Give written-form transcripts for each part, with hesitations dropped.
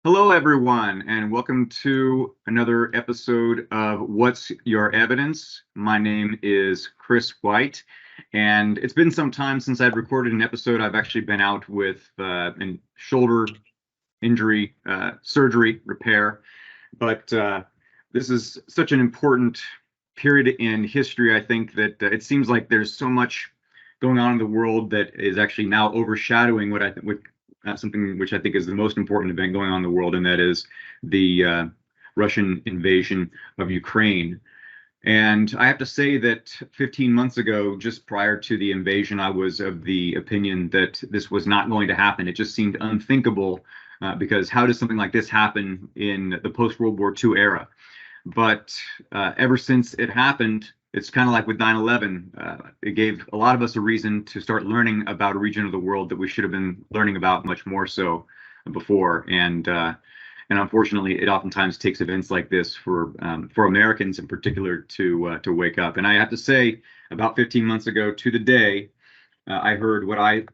Hello, everyone, and welcome to another episode of What's Your Evidence? My name is Chris White, and it's been some time since I've recorded an episode. I've actually been out with a shoulder injury, surgery, repair, but this is such an important period in history. I think that it seems like there's so much going on in the world that is actually now overshadowing what something which I think is the most important event going on in the world, and that is the Russian invasion of Ukraine. And I have to say that 15 months ago, just prior to the invasion, I was of the opinion that this was not going to happen. It just seemed unthinkable because how does something like this happen in the post-World War II era? But ever since it happened, it's kind of like with 9/11. It gave a lot of us a reason to start learning about a region of the world that we should have been learning about much more so before. And unfortunately, it oftentimes takes events like this for Americans in particular to wake up. And I have to say, about 15 months ago to the day, I heard what I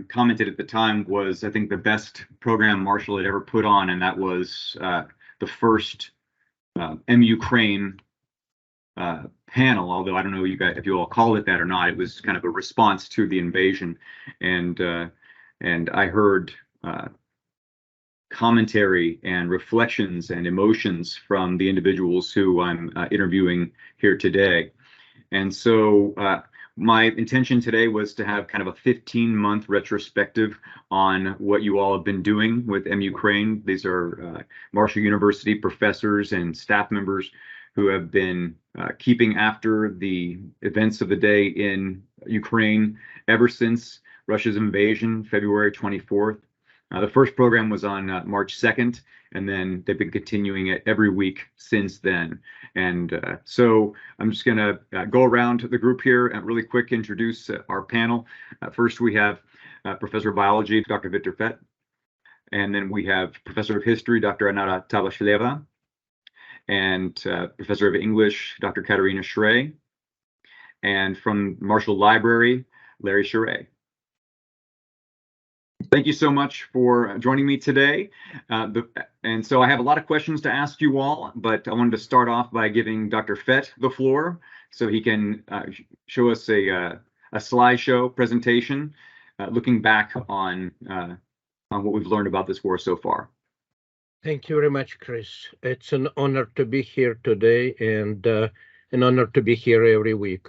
commented at the time was, I think, the best program Marshall had ever put on, and that was the first MUkraine panel. Although I don't know if you all call it that or not. It was kind of a response to the invasion, and I heard commentary and reflections and emotions from the individuals who I'm interviewing here today. And so my intention today was to have kind of a 15-month retrospective on what you all have been doing with MUkraine. These are Marshall University professors and staff members who have been keeping after the events of the day in Ukraine ever since Russia's invasion, February 24th. The first program was on March 2nd, and then they've been continuing it every week since then. And so I'm just going to go around the group here and really quick introduce our panel. First, we have Professor of Biology, Dr. Victor Fett. And then we have Professor of History, Dr. Anara Tabashileva. And Professor of English, Dr. Katerina Schrey. And from Marshall Library, Larry Charay. Thank you so much for joining me today. And so I have a lot of questions to ask you all, but I wanted to start off by giving Dr. Fett the floor so he can show us a slideshow presentation looking back on what we've learned about this war so far. Thank you very much, Chris. It's an honor to be here today and an honor to be here every week.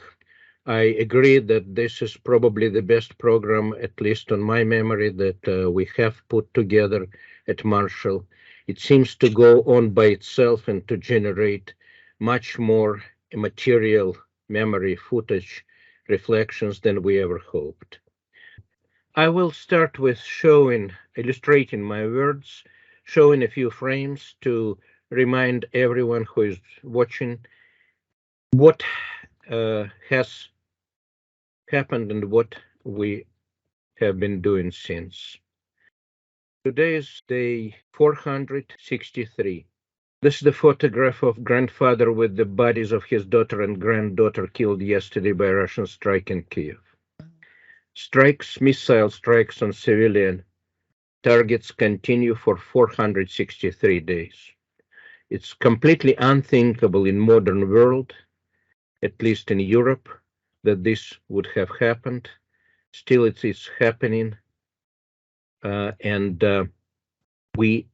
I agree that this is probably the best program, at least on my memory, that we have put together at Marshall. It seems to go on by itself and to generate much more material, memory, footage, reflections than we ever hoped. I will start with illustrating my words, showing a few frames to remind everyone who is watching what has happened and what we have been doing since. Today is day 463. This is the photograph of grandfather with the bodies of his daughter and granddaughter killed yesterday by Russian strike in Kiev. Missile strikes on civilian targets continue for 463 days. It's completely unthinkable in modern world, at least in Europe, that this would have happened. Still, it is happening, and we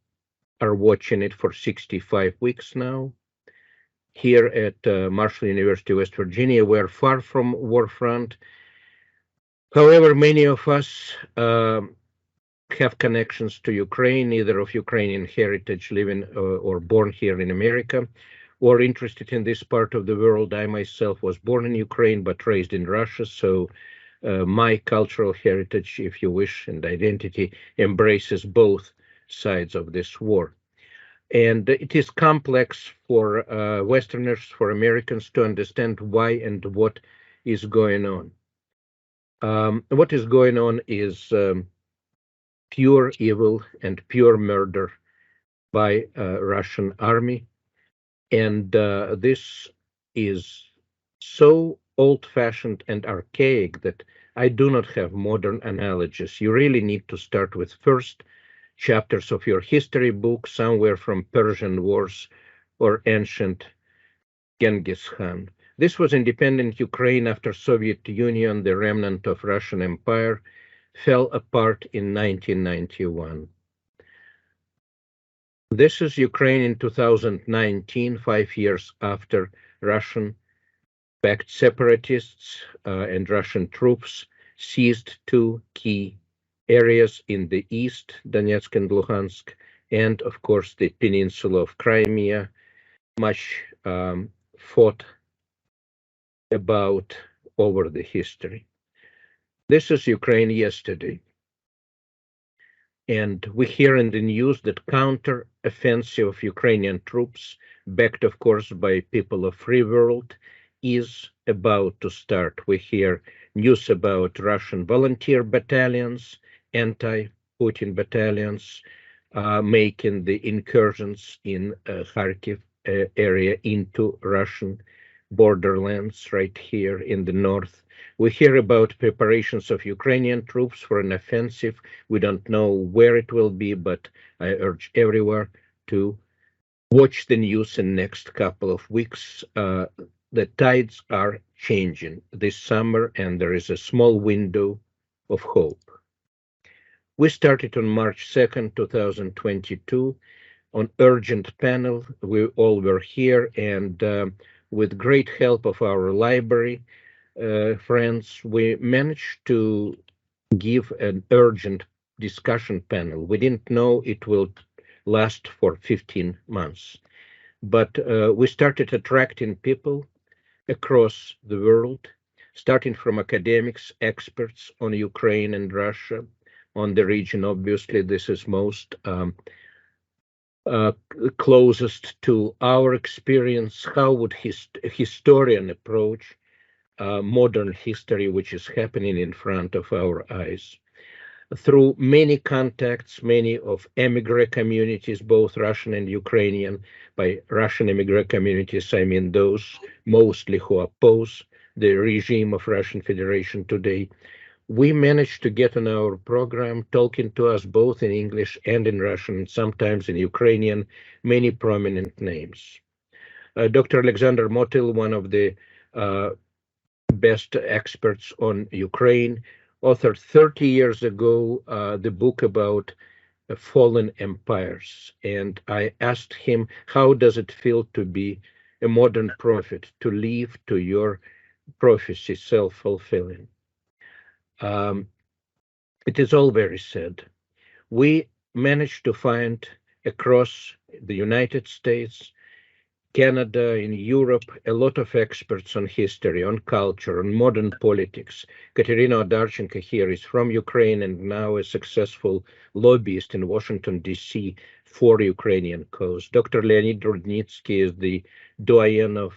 are watching it for 65 weeks now. Here at Marshall University, West Virginia, we are far from war front. However, many of us have connections to Ukraine, either of Ukrainian heritage, living or born here in America, or interested in this part of the world. I myself was born in Ukraine, but raised in Russia. So my cultural heritage, if you wish, and identity embraces both sides of this war. And it is complex for Westerners, for Americans to understand why and what is going on. What is going on is pure evil and pure murder by Russian army. And this is so old-fashioned and archaic that I do not have modern analogies. You really need to start with first chapters of your history book, somewhere from Persian Wars or ancient Genghis Khan. This was independent Ukraine after Soviet Union, the remnant of Russian Empire, fell apart in 1991. This is Ukraine in 2019, 5 years after Russian-backed separatists and Russian troops seized two key areas in the east, Donetsk and Luhansk, and of course the peninsula of Crimea, much fought about over the history. This is Ukraine yesterday. And we hear in the news that counter-offensive of Ukrainian troops, backed of course by people of free world, is about to start. We hear news about Russian volunteer battalions, anti-Putin battalions, making the incursions in Kharkiv area into Russian borderlands right here in the north. We hear about preparations of Ukrainian troops for an offensive. We don't know where it will be, but I urge everyone to watch the news in the next couple of weeks. The tides are changing this summer, and there is a small window of hope. We started on March 2nd, 2022, on urgent panel. We all were here, and with great help of our library friends, we managed to give an urgent discussion panel. We didn't know it will last for 15 months, but we started attracting people across the world, starting from academics, experts on Ukraine and Russia, on the region. Obviously, this is most closest to our experience. How would a historian approach modern history, which is happening in front of our eyes? Through many contacts, many of emigre communities, both Russian and Ukrainian. By Russian emigre communities, I mean those mostly who oppose the regime of Russian Federation today. We managed to get on our program, talking to us both in English and in Russian, sometimes in Ukrainian, many prominent names. Dr. Alexander Motyl, one of the best experts on Ukraine, authored 30 years ago the book about fallen empires. And I asked him, how does it feel to be a modern prophet, to live to your prophecy self-fulfilling? It is all very sad. We managed to find across the United States, Canada, in Europe, a lot of experts on history, on culture, on modern politics. Katerina Odarchenko here is from Ukraine and now a successful lobbyist in Washington, D.C. for Ukrainian cause. Dr. Leonid Rudnitsky is the doyen of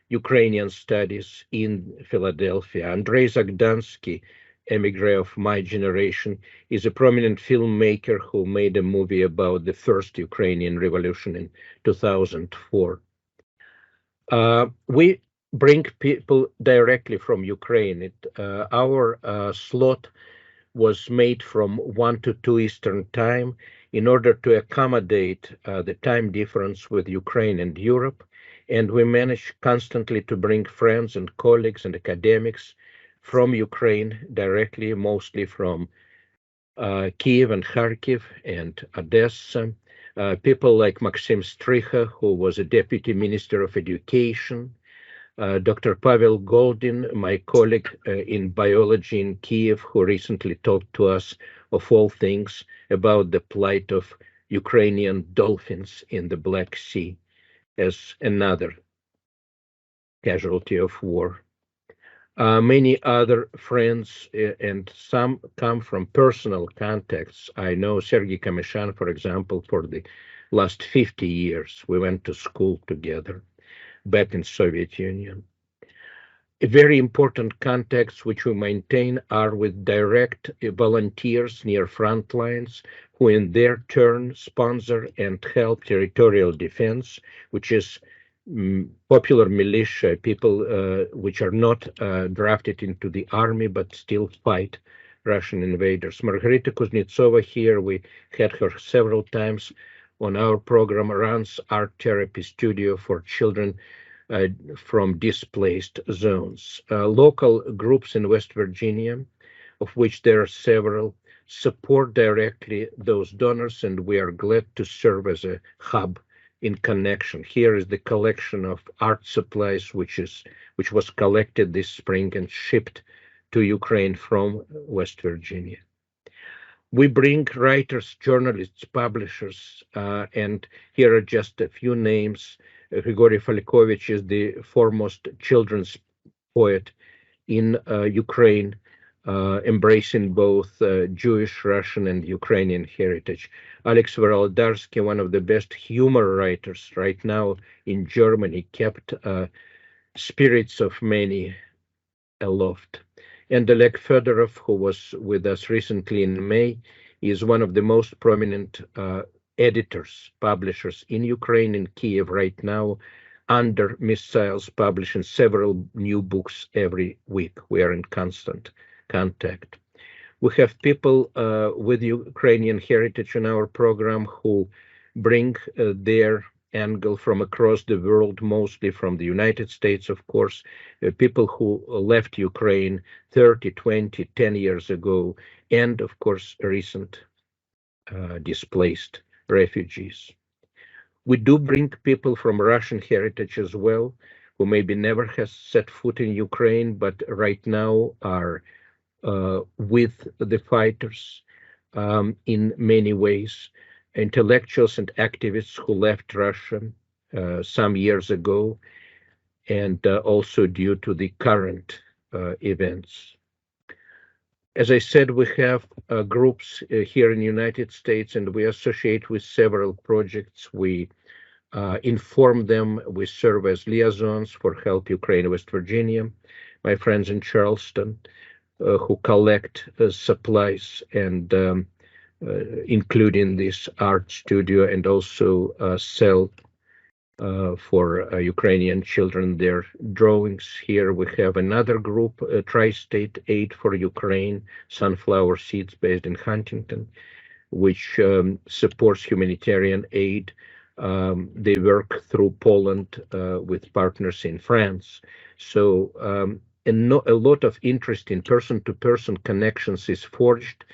Ukrainian studies in Philadelphia. Andrei Zagdansky, emigre of my generation, is a prominent filmmaker who made a movie about the first Ukrainian revolution in 2004. We bring people directly from Ukraine. Our slot was made from 1 to 2 Eastern time in order to accommodate the time difference with Ukraine and Europe. And we managed constantly to bring friends and colleagues and academics from Ukraine directly, mostly from Kiev and Kharkiv and Odessa. People like Maxim Stryha, who was a deputy minister of education, Dr. Pavel Goldin, my colleague in biology in Kiev, who recently talked to us, of all things, about the plight of Ukrainian dolphins in the Black Sea as another casualty of war. Many other friends, and some come from personal contacts. I know Sergei Kamyshan, for example, for the last 50 years. We went to school together back in Soviet Union. Very important contacts which we maintain are with direct volunteers near front lines, who in their turn sponsor and help territorial defense, which is popular militia, people which are not drafted into the army but still fight Russian invaders. Margarita Kuznetsova here, we had her several times on our program, runs art therapy studio for children from displaced zones. Local groups in West Virginia, of which there are several, support directly those donors, and we are glad to serve as a hub in connection. Here is the collection of art supplies, which was collected this spring and shipped to Ukraine from West Virginia. We bring writers, journalists, publishers, and here are just a few names. Grigory Falkovich is the foremost children's poet in Ukraine, embracing both Jewish, Russian, and Ukrainian heritage. Alex Volодарsky, one of the best humor writers right now in Germany, kept spirits of many aloft. And Oleg Fedorov, who was with us recently in May, is one of the most prominent editors, publishers in Ukraine, in Kiev right now, under missiles, publishing several new books every week. We are in constant contact. We have people with Ukrainian heritage in our program who bring their angle from across the world, mostly from the United States, of course, people who left Ukraine 30, 20, 10 years ago, and of course, recent displaced refugees. We do bring people from Russian heritage as well, who maybe never has set foot in Ukraine, but right now are with the fighters in many ways. Intellectuals and activists who left Russia some years ago, and also due to the current events. As I said, we have groups here in the United States, and we associate with several projects. We inform them. We serve as liaisons for Help Ukraine West Virginia. My friends in Charleston, who collect supplies and including this art studio, and also sell for Ukrainian children their drawings. Here we have another group, Tri-State Aid for Ukraine, Sunflower Seeds, based in Huntington, which supports humanitarian aid. They work through Poland with partners in France. So a lot of interest in person-to-person connections is forged,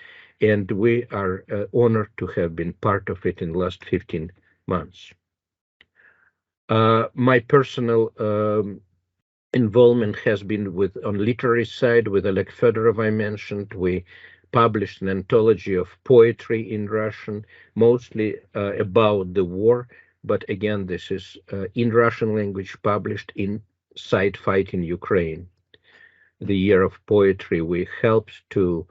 and we are honored to have been part of it in the last 15 months. My personal involvement has been on literary side with Oleg Fedorov, I mentioned. We published an anthology of poetry in Russian, mostly about the war, but again, this is in Russian language, published inside Fight in Ukraine. The Year of Poetry. We helped to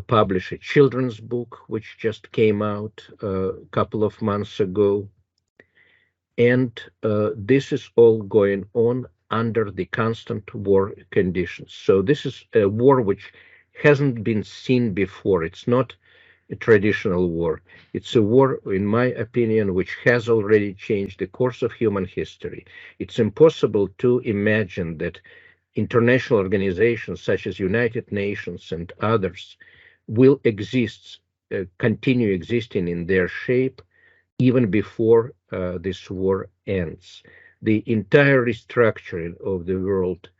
publish a children's book, which just came out a couple of months ago. And this is all going on under the constant war conditions. So this is a war which hasn't been seen before. It's not a traditional war. It's a war, in my opinion, which has already changed the course of human history. It's impossible to imagine that international organizations such as United Nations and others will exist, continue existing in their shape even before this war ends. The entire restructuring of the world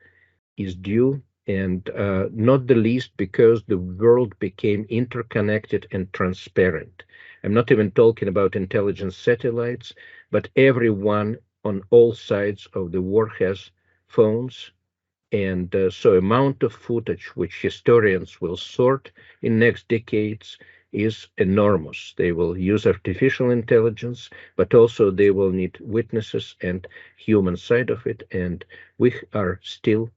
is due, and not the least because the world became interconnected and transparent. I'm not even talking about intelligence satellites, but everyone on all sides of the war has phones, and so amount of footage which historians will sort in next decades is enormous. They will use artificial intelligence, but also they will need witnesses and human side of it, and we are still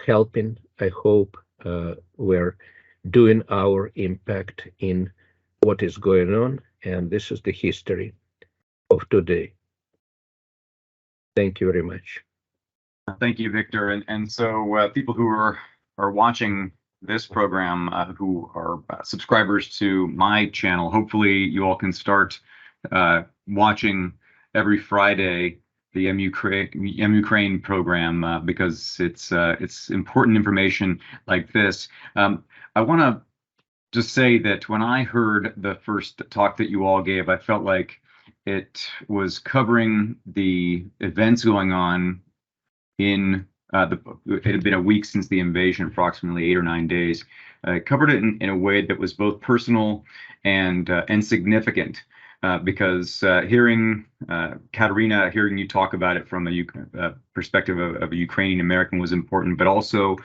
helping. I hope we're doing our impact in what is going on, and this is the history of today. Thank you very much. Thank you, Victor. And so people who are watching this program, who are subscribers to my channel, hopefully you all can start watching every Friday the MUkraine program because it's important information like this. I want to just say that when I heard the first talk that you all gave, I felt like it was covering the events going on in it had been a week since the invasion, approximately 8 or 9 days. Covered it in a way that was both personal and significant. Because hearing Katerina, hearing you talk about it from a perspective of a Ukrainian American was important, but also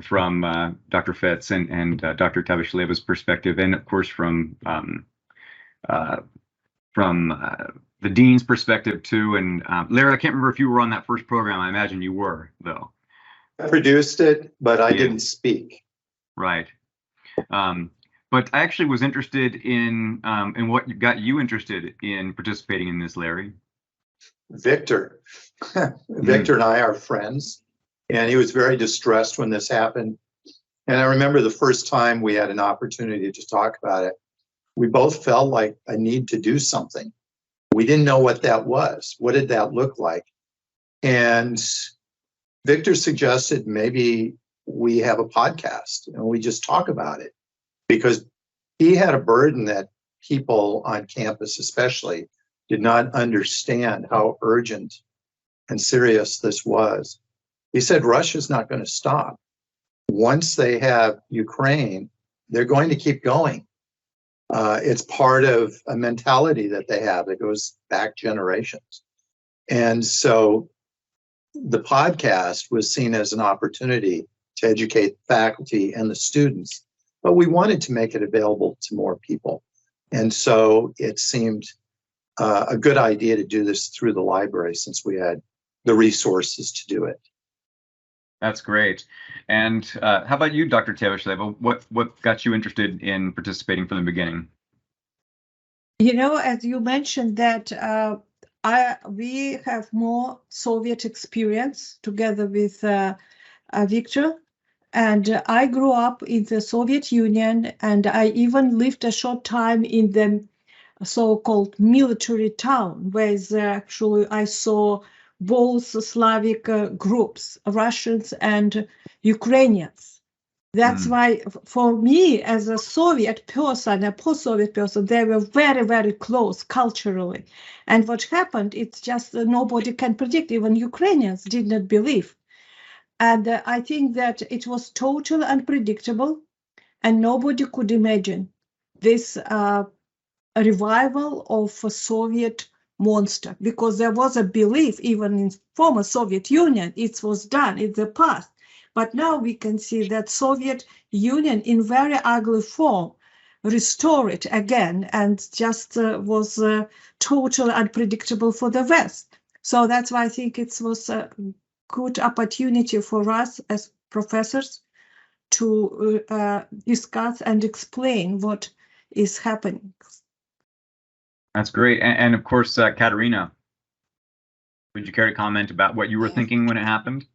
from Dr. Fetz and Dr. Tavishleva's perspective, and of course uh, from the dean's perspective too. And Larry, I can't remember if you were on that first program. I imagine you were, though. I produced it, but I didn't speak. Right. But I actually was interested in what got you interested in participating in this, Larry. Victor. Victor and I are friends, and he was very distressed when this happened. And I remember the first time we had an opportunity to talk about it, we both felt like a need to do something. We didn't know what that was. What did that look like? And Victor suggested maybe we have a podcast and we just talk about it, because he had a burden that people on campus especially did not understand how urgent and serious this was. He said Russia's not going to stop. Once they have Ukraine, they're going to keep going. It's part of a mentality that they have that goes back generations. And so the podcast was seen as an opportunity to educate the faculty and the students, but we wanted to make it available to more people. And so it seemed a good idea to do this through the library, since we had the resources to do it. That's great. And how about you, Dr. Tavisheva? What got you interested in participating from the beginning? As you mentioned that we have more Soviet experience together with Victor, and I grew up in the Soviet Union, and I even lived a short time in the so-called military town, where actually I saw both Slavic groups, Russians and Ukrainians. That's why, for me, as a Soviet person, a post-Soviet person, they were very, very close culturally. And what happened, it's just nobody can predict. Even Ukrainians did not believe. And I think that it was totally unpredictable, and nobody could imagine this revival of a Soviet monster, because there was a belief even in former Soviet Union it was done in the past, but now we can see that Soviet Union in very ugly form restore it again, and just was totally unpredictable for the West. So that's why I think it was a good opportunity for us as professors to discuss and explain what is happening. That's great. And of course, Katerina, would you care to comment about what you were thinking when it happened?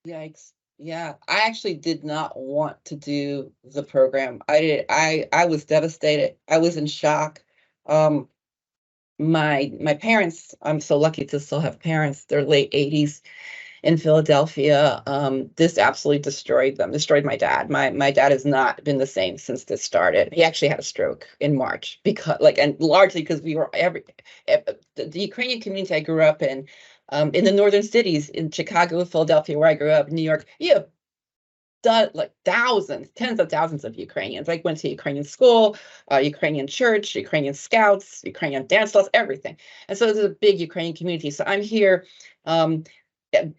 Yikes. Yeah, I actually did not want to do the program. I was devastated. I was in shock. My parents, I'm so lucky to still have parents. They're late 80s in Philadelphia. This absolutely destroyed them, destroyed my dad. My dad has not been the same since this started. He actually had a stroke in March, because and largely because we were the Ukrainian community I grew up in the northern cities, in Chicago, Philadelphia, where I grew up, New York, thousands, tens of thousands of Ukrainians. I went to Ukrainian school, Ukrainian church, Ukrainian scouts, Ukrainian dance clubs, everything. And so there's a big Ukrainian community. So I'm here, and I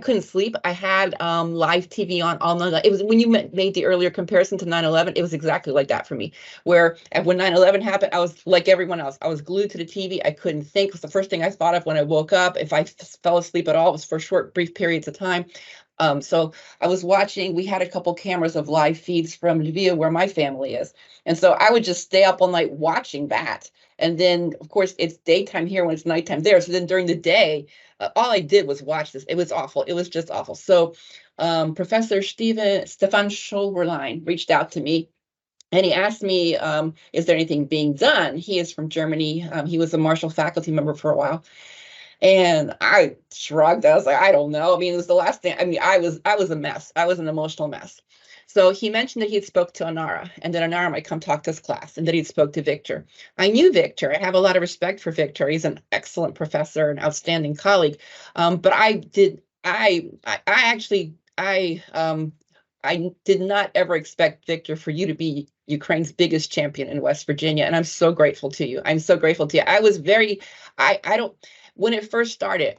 couldn't sleep. I had live TV on all night. It was when you made the earlier comparison to 9/11. It was exactly like that for me. Where when 9/11 happened, I was like everyone else. I was glued to the TV. I couldn't think. It was the first thing I thought of when I woke up. If I fell asleep at all, it was for short, brief periods of time. So I was watching. We had a couple cameras of live feeds from Lviv, where my family is, and so I would just stay up all night watching that. And then, of course, it's daytime here when it's nighttime there. So then during the day, all I did was watch this. It was awful. It was just awful. So Professor Stefan Scholberlein reached out to me, and he asked me, is there anything being done? He is from Germany. He was a Marshall faculty member for a while. And I shrugged. I was like, I don't know. I mean, it was the last thing. I mean, I was a mess. I was an emotional mess. So he mentioned that he had spoke to Anara, and that Anara might come talk to his class, and that he'd spoke to Victor. I knew Victor. I have a lot of respect for Victor. He's an excellent professor, an outstanding colleague. But I did not ever expect, Victor, for you to be Ukraine's biggest champion in West Virginia, and I'm so grateful to you. I'm so grateful to you. When it first started,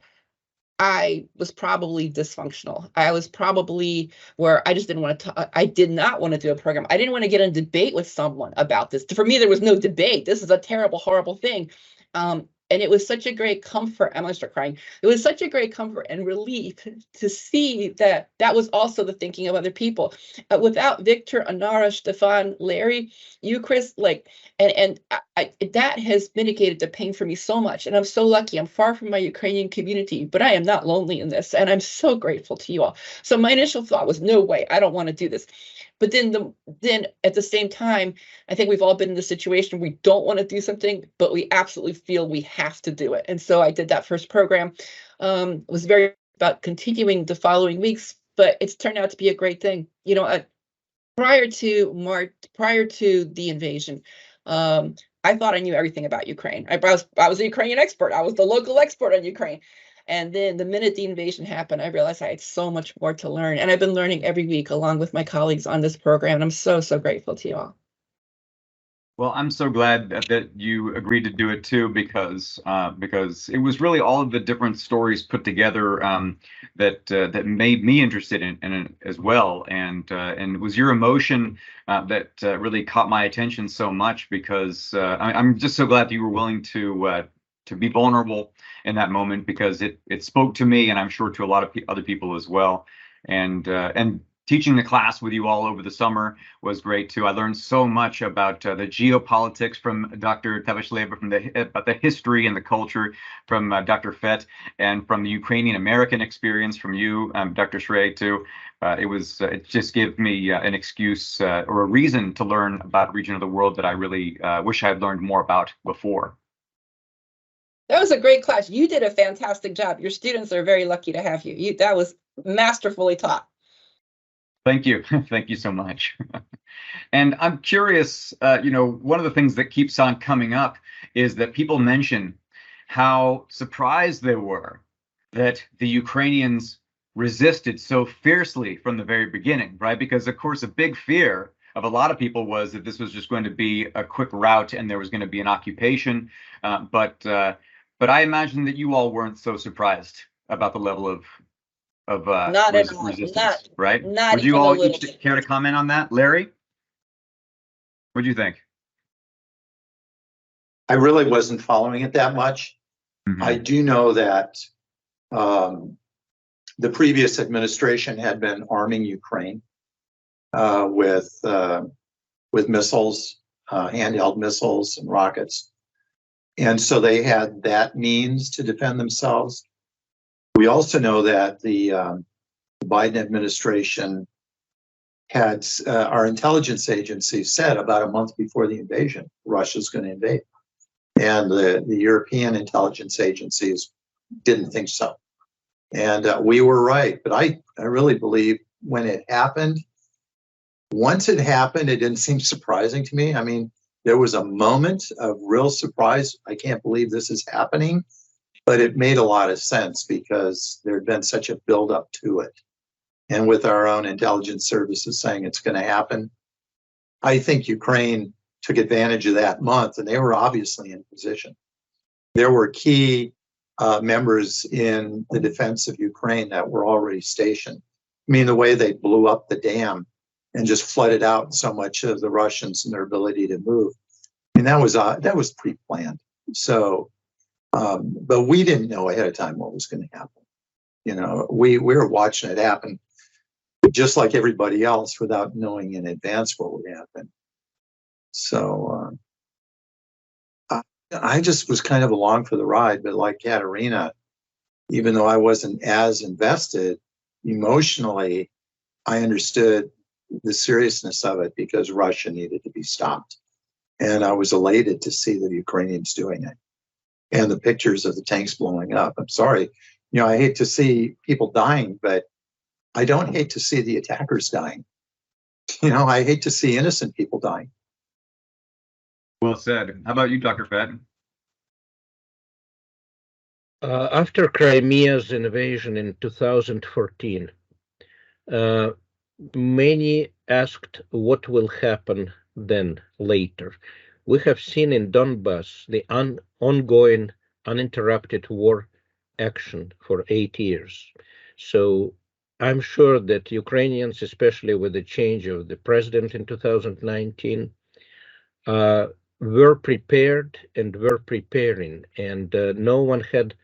I was probably dysfunctional. I was probably where I just didn't want to, I did not want to do a program. I didn't want to get in debate with someone about this. For me, there was no debate. This is a terrible, horrible thing. And it was such a great comfort. I'm going to start crying. It was such a great comfort and relief to see that that was also the thinking of other people. Without Victor, Anara, Stefan, Larry, you, Chris, like, that has mitigated the pain for me so much. And I'm so lucky. I'm far from my Ukrainian community, but I am not lonely in this. And I'm so grateful to you all. So my initial thought was, no way, I don't want to do this. But then at the same time, I think we've all been in the situation we don't want to do something, but we absolutely feel we have to do it. And so I did that first program. It was very about continuing the following weeks, but it's turned out to be a great thing. You know, prior to the invasion, I thought I knew everything about Ukraine. I was a Ukrainian expert. I was the local expert on Ukraine. And then the minute the invasion happened, I realized I had so much more to learn. And I've been learning every week along with my colleagues on this program. And I'm so, so grateful to you all. Well, I'm so glad that you agreed to do it too, because it was really all of the different stories put together that made me interested in it as well, and it was your emotion that really caught my attention so much, because I'm just so glad that you were willing to be vulnerable in that moment, because it spoke to me, and I'm sure to a lot of other people as well, and teaching the class with you all over the summer was great too. I learned so much about the geopolitics from Dr. Tavashleva, about the history and the culture from Dr. Fett, and from the Ukrainian American experience from you, Dr. Shrey too. It just gave me an excuse or a reason to learn about a region of the world that I really wish I had learned more about before. That was a great class. You did a fantastic job. Your students are very lucky to have you. That was masterfully taught. Thank you. Thank you so much. And I'm curious, one of the things that keeps on coming up is that people mention how surprised they were that the Ukrainians resisted so fiercely from the very beginning, right? Because, of course, a big fear of a lot of people was that this was just going to be a quick rout and there was going to be an occupation. But I imagine that you all weren't so surprised about the level of resistance, right? Would you all each care to comment on that? Larry, what do you think? I really wasn't following it that much. Mm-hmm. I do know that the previous administration had been arming Ukraine with missiles, handheld missiles and rockets. And so they had that means to defend themselves. We also know that the Biden administration had our intelligence agency said about a month before the invasion, Russia's going to invade. And the European intelligence agencies didn't think so. And we were right. But I really believe when it happened, once it happened, it didn't seem surprising to me. I mean, there was a moment of real surprise. I can't believe this is happening. But it made a lot of sense because there had been such a buildup to it. And with our own intelligence services saying it's going to happen, I think Ukraine took advantage of that month, and they were obviously in position. There were key members in the defense of Ukraine that were already stationed. I mean, the way they blew up the dam and just flooded out so much of the Russians and their ability to move. I mean, that was pre-planned. So, but we didn't know ahead of time what was going to happen. You know, we were watching it happen just like everybody else without knowing in advance what would happen. So I just was kind of along for the ride, but like Katerina, even though I wasn't as invested emotionally, I understood the seriousness of it because Russia needed to be stopped. And I was elated to see the Ukrainians doing it. and the pictures of the tanks blowing up. I'm sorry, I hate to see people dying, but I don't hate to see the attackers dying. I hate to see innocent people dying. Well said. How about you, Dr. Fett? After Crimea's invasion in 2014, many asked what will happen then later. We have seen in Donbass the ongoing uninterrupted war action for 8 years. So I'm sure that Ukrainians, especially with the change of the president in 2019, were prepared and were preparing, and no one had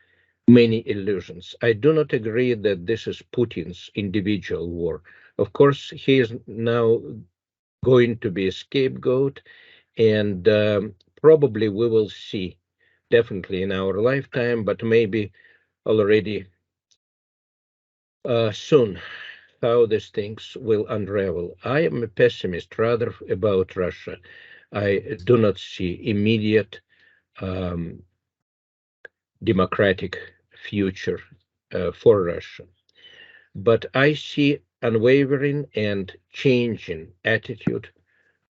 many illusions. I do not agree that this is Putin's individual war. Of course, he is now going to be a scapegoat, and probably we will see, definitely in our lifetime, but maybe already soon, how these things will unravel. I am a pessimist rather about Russia. I do not see immediate democratic future for Russia. But I see unwavering and changing attitude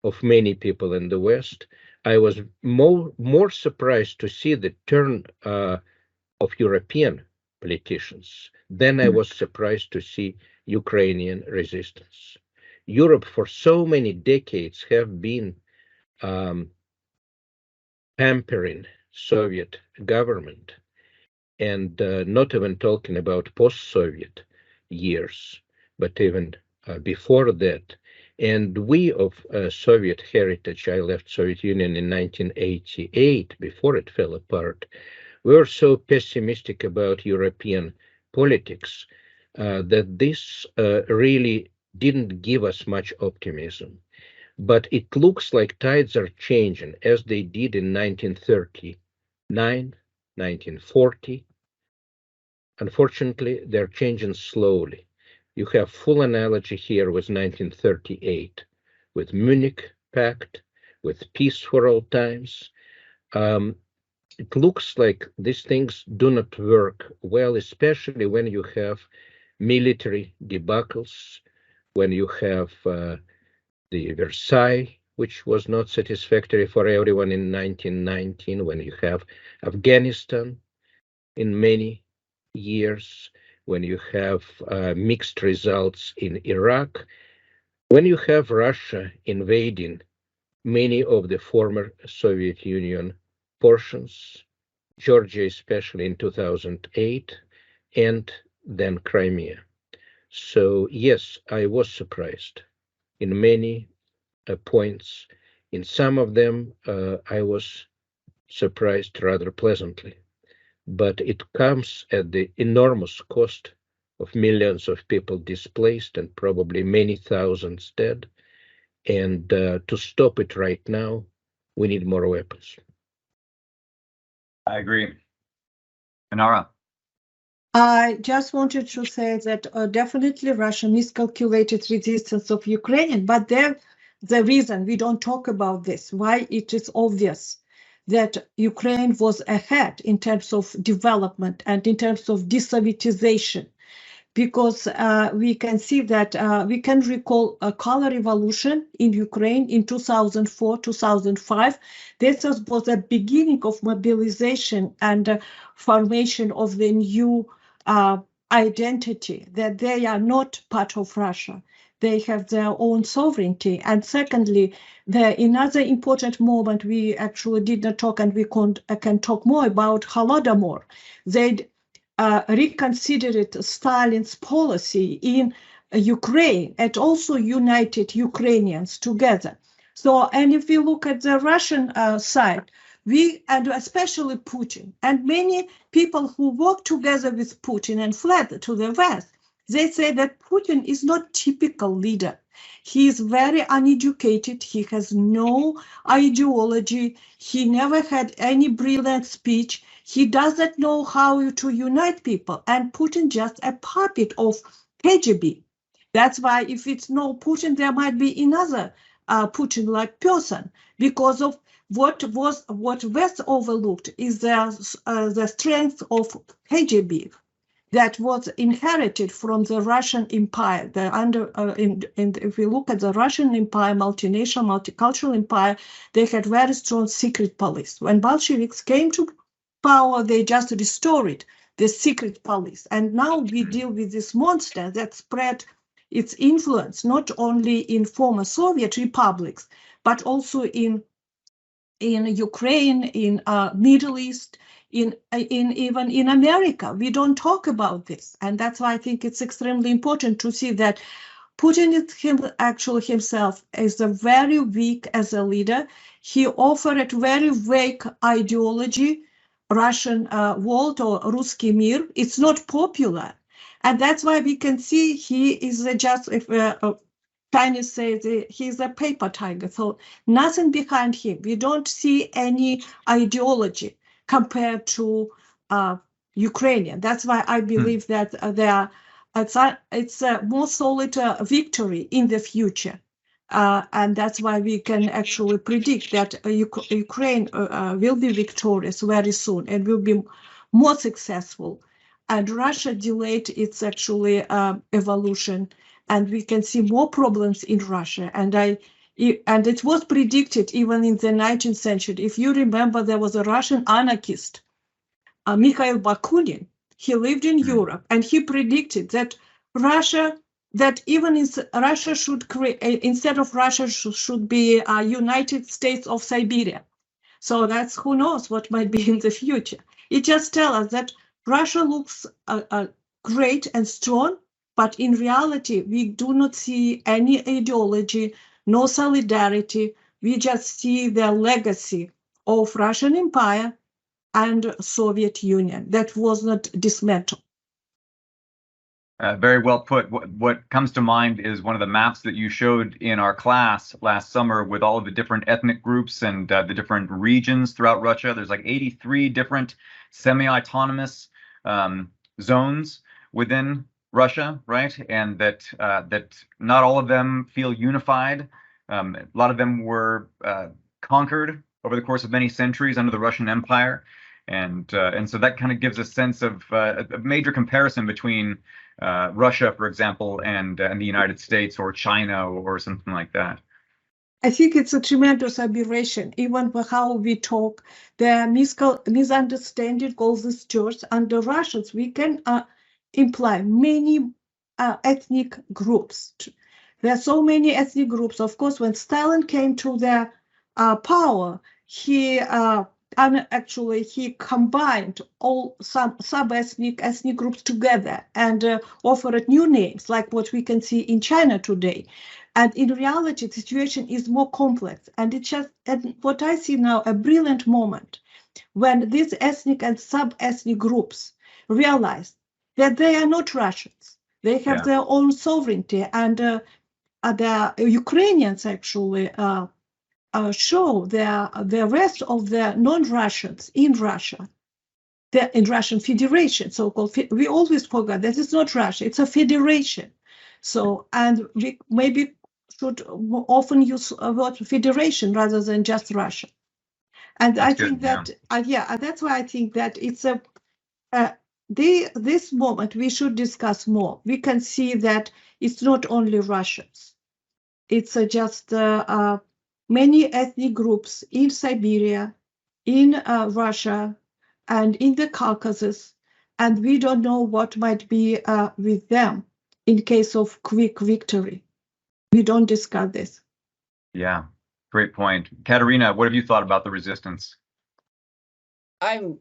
of many people in the West. I was more surprised to see the turn of European politicians than I was surprised to see Ukrainian resistance. Europe for so many decades have been pampering Soviet government, and not even talking about post-Soviet years, but even before that. And we of Soviet heritage, I left Soviet Union in 1988, before it fell apart, we were so pessimistic about European politics that this really didn't give us much optimism. But it looks like tides are changing, as they did in 1939, 1940. Unfortunately, they're changing slowly. You have full analogy here with 1938, with Munich Pact, with peace for all times. It looks like these things do not work well, especially when you have military debacles, when you have the Versailles, which was not satisfactory for everyone in 1919, when you have Afghanistan in many years, when you have mixed results in Iraq, when you have Russia invading many of the former Soviet Union portions, Georgia especially in 2008, and then Crimea. So yes, I was surprised in many points. In some of them, I was surprised rather pleasantly. But it comes at the enormous cost of millions of people displaced and probably many thousands dead. And to stop it right now, we need more weapons. I agree. Inara? I just wanted to say that definitely Russia miscalculated resistance of Ukraine, but the reason we don't talk about this, why it is obvious that Ukraine was ahead in terms of development and in terms of de-Sovietization, because we can see that we can recall a color revolution in Ukraine in 2004, 2005. This was the beginning of mobilization and formation of the new identity, that they are not part of Russia. They have their own sovereignty. And secondly, another important moment we actually did not talk, and we can talk more about Holodomor. They reconsidered Stalin's policy in Ukraine and also united Ukrainians together. So, and if we look at the Russian side, and especially Putin, and many people who work together with Putin and fled to the West, they say that Putin is not typical leader. He is very uneducated. He has no ideology. He never had any brilliant speech. He doesn't know how to unite people. And Putin just a puppet of KGB. That's why if it's no Putin, there might be another Putin-like person, because of what West overlooked is the strength of KGB that was inherited from the Russian Empire. If we look at the Russian Empire, multinational, multicultural empire, they had very strong secret police. When Bolsheviks came to power, they just restored the secret police. And now we deal with this monster that spread its influence not only in former Soviet republics, but also in Ukraine, in Middle East, in even in America. We don't talk about this, and that's why I think it's extremely important to see that Putin himself is very weak as a leader. He offered very vague ideology, Russian world or Ruski Mir. It's not popular, and that's why we can see he is just Chinese say he's a paper tiger, so nothing behind him. We don't see any ideology compared to Ukrainian. That's why I believe that it's a more solid victory in the future. And that's why we can actually predict that Ukraine will be victorious very soon and will be more successful. And Russia delayed its actually evolution. And we can see more problems in Russia. And it was predicted even in the 19th century. If you remember, there was a Russian anarchist, Mikhail Bakunin. He lived in Europe, and he predicted that Russia should create, instead of Russia should be United States of Siberia. So that's, who knows what might be in the future. It just tells us that Russia looks great and strong, but in reality, we do not see any ideology, no solidarity. We just see the legacy of Russian Empire and Soviet Union that was not dismantled. Very well put. What comes to mind is one of the maps that you showed in our class last summer with all of the different ethnic groups and the different regions throughout Russia. There's like 83 different semi-autonomous zones within Russia, right? And that not all of them feel unified. A lot of them were conquered over the course of many centuries under the Russian Empire, and so that kind of gives a sense of a major comparison between Russia, for example, and the United States or China or something like that. I think it's a tremendous aberration, even for how we talk. The misunderstanding of these Turks and the Russians, we can imply many ethnic groups. There are so many ethnic groups. Of course, when Stalin came to the power, he combined all some ethnic groups together and offered new names, like what we can see in China today. And in reality, the situation is more complex. And what I see now, a brilliant moment when these ethnic and sub-ethnic groups realize that they are not Russians. They have their own sovereignty. And the Ukrainians actually show the rest of the non-Russians in Russia, in Russian Federation, so-called. We always forget that it's not Russia, it's a federation. So, and we maybe should often use a word federation rather than just Russia. And that's I think good, that, that's why I think that it's this moment we should discuss more. We can see that it's not only Russians. It's just many ethnic groups in Siberia, in Russia, and in the Caucasus, and we don't know what might be with them in case of quick victory. We don't discuss this. Yeah, great point. Katerina, what have you thought about the resistance? I'm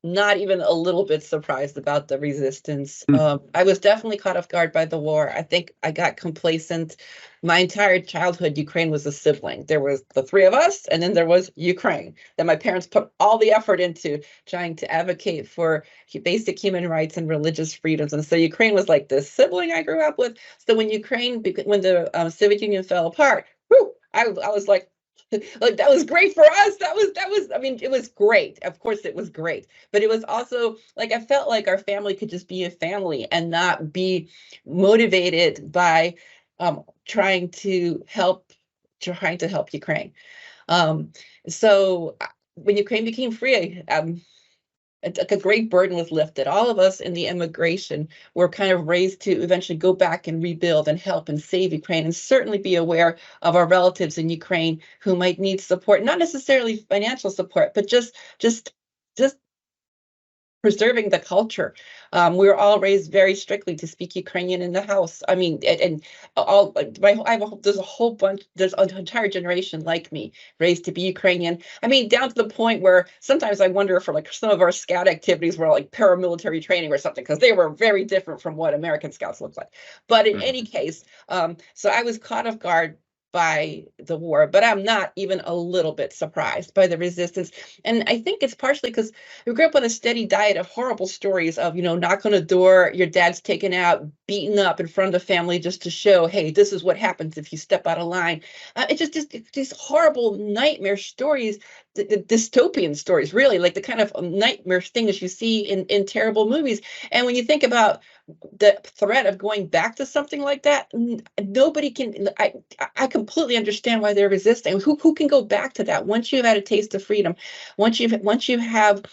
not even a little bit surprised about the resistance. I was definitely caught off guard by the war. I think I got complacent. My entire childhood, Ukraine was a sibling. There was the three of us, and then there was Ukraine. That my parents put all the effort into trying to advocate for basic human rights and religious freedoms. And so Ukraine was like this sibling I grew up with. So when the Soviet Union fell apart, whew, I was like that was great for us. That was, I mean, it was great. Of course it was great, but it was also like, I felt like our family could just be a family and not be motivated by trying to help Ukraine. So when Ukraine became free, a great burden was lifted. All of us in the immigration were kind of raised to eventually go back and rebuild and help and save Ukraine, and certainly be aware of our relatives in Ukraine who might need support, not necessarily financial support, but just preserving the culture. We were all raised very strictly to speak Ukrainian in the house. I mean, and all there's a whole bunch, there's an entire generation like me raised to be Ukrainian. I mean, down to the point where sometimes I wonder if like some of our scout activities were like paramilitary training or something, because they were very different from what American scouts look like. But in any case, so I was caught off guard by the war, but I'm not even a little bit surprised by the resistance. And I think it's partially because we grew up on a steady diet of horrible stories of, knock on a door, your dad's taken out, beaten up in front of the family just to show, hey, this is what happens if you step out of line. It's just these horrible nightmare stories, the dystopian stories, really, like the kind of nightmare things you see in terrible movies. And when you think about the threat of going back to something like that, nobody can. I completely understand why they're resisting. Who can go back to that once you've had a taste of freedom, once you have,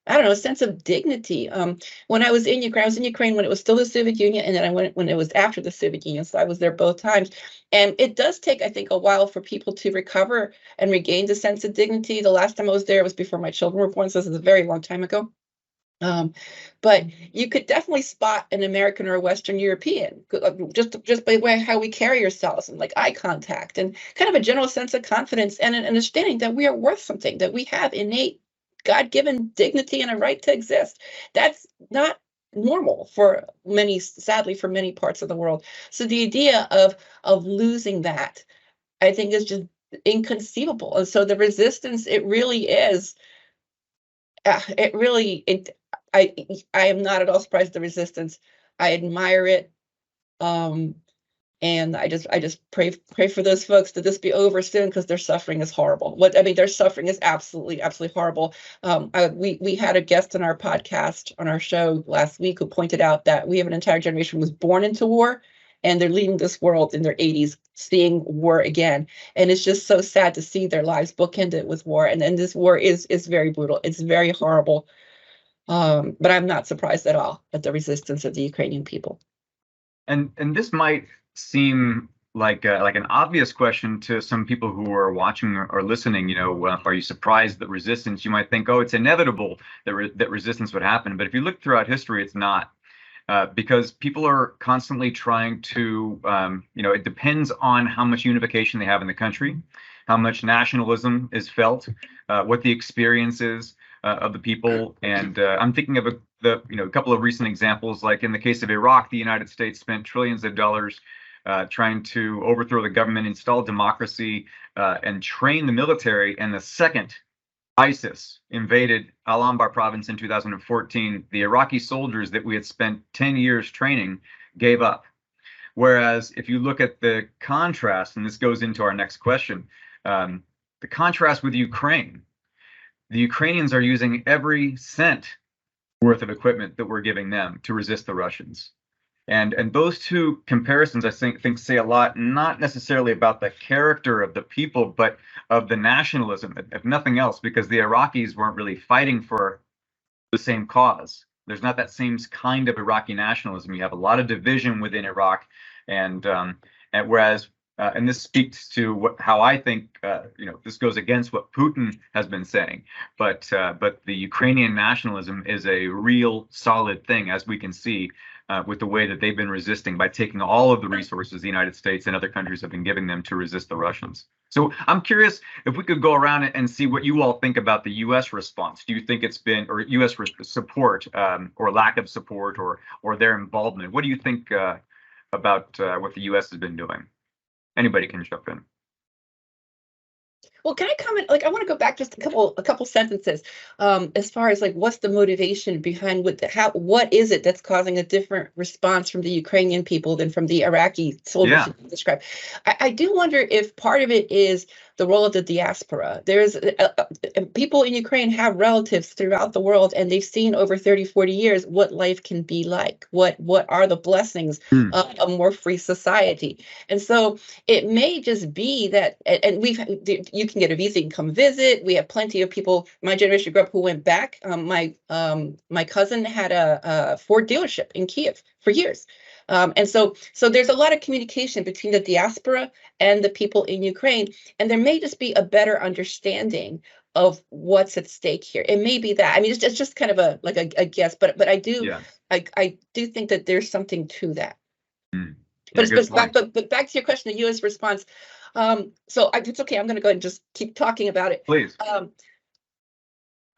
I don't know, a sense of dignity. When I was in Ukraine when it was still the Soviet Union, and then I went when it was after the Soviet Union. So I was there both times. And it does take, I think, a while for people to recover and regain the sense of dignity. The last time I was there was before my children were born, so this is a very long time ago. But you could definitely spot an American or a Western European just by the way how we carry ourselves, and like eye contact and kind of a general sense of confidence and an understanding that we are worth something, that we have innate God-given dignity and a right to exist. That's not normal for many, sadly, for many parts of the world. So the idea of losing that, I think, is just inconceivable. And so the resistance, it really is. I am not at all surprised at the resistance. I admire it. And I just pray for those folks that this be over soon, because their suffering is horrible. Their suffering is absolutely horrible. We had a guest on our podcast, on our show last week, who pointed out that we have an entire generation who was born into war, and they're leaving this world in their 80s, seeing war again. And it's just so sad to see their lives bookended with war. And then this war is very brutal. It's very horrible. But I'm not surprised at all at the resistance of the Ukrainian people. And this might seem like an obvious question to some people who are watching or listening. Are you surprised at resistance? You might think, oh, it's inevitable that resistance would happen. But if you look throughout history, it's not. Because people are constantly trying to, it depends on how much unification they have in the country, how much nationalism is felt, what the experience is of the people. And I'm thinking of a couple of recent examples, like in the case of Iraq, the United States spent trillions of dollars trying to overthrow the government, install democracy, and train the military. And the second ISIS invaded Al-Anbar province in 2014, the Iraqi soldiers that we had spent 10 years training gave up. Whereas if you look at the contrast, and this goes into our next question, the contrast with Ukraine, the Ukrainians are using every cent worth of equipment that we're giving them to resist the Russians. And those two comparisons, I think say a lot, not necessarily about the character of the people, but of the nationalism, if nothing else, because the Iraqis weren't really fighting for the same cause. There's not that same kind of Iraqi nationalism. You have a lot of division within Iraq, and whereas, and this speaks to how I think, this goes against what Putin has been saying, but the Ukrainian nationalism is a real solid thing, as we can see. With the way that they've been resisting by taking all of the resources the United States and other countries have been giving them to resist the Russians. So I'm curious if we could go around and see what you all think about the U.S. response. Do you think it's been, or U.S. support, or lack of support, or their involvement? What do you think about what the U.S. has been doing? Anybody can jump in. Well, can I comment? I want to go back just a couple sentences, as far as what's the motivation behind what is it that's causing a different response from the Ukrainian people than from the Iraqi soldiers you described. I do wonder if part of it is the role of the diaspora. There's people in Ukraine have relatives throughout the world, and they've seen over 30, 40 years what life can be like, what are the blessings of a more free society. And so it may just be that, and can get a visa, you can come visit. We have plenty of people, my generation grew up who went back. My cousin had a Ford dealership in Kiev for years. And so there's a lot of communication between the diaspora and the people in Ukraine, and there may just be a better understanding of what's at stake here. It may be that. I mean, it's just kind of a guess, but I do I do think that there's something to that. Yeah, but back to your question, the U.S. response. So it's okay. I'm going to go ahead and just keep talking about it. Please.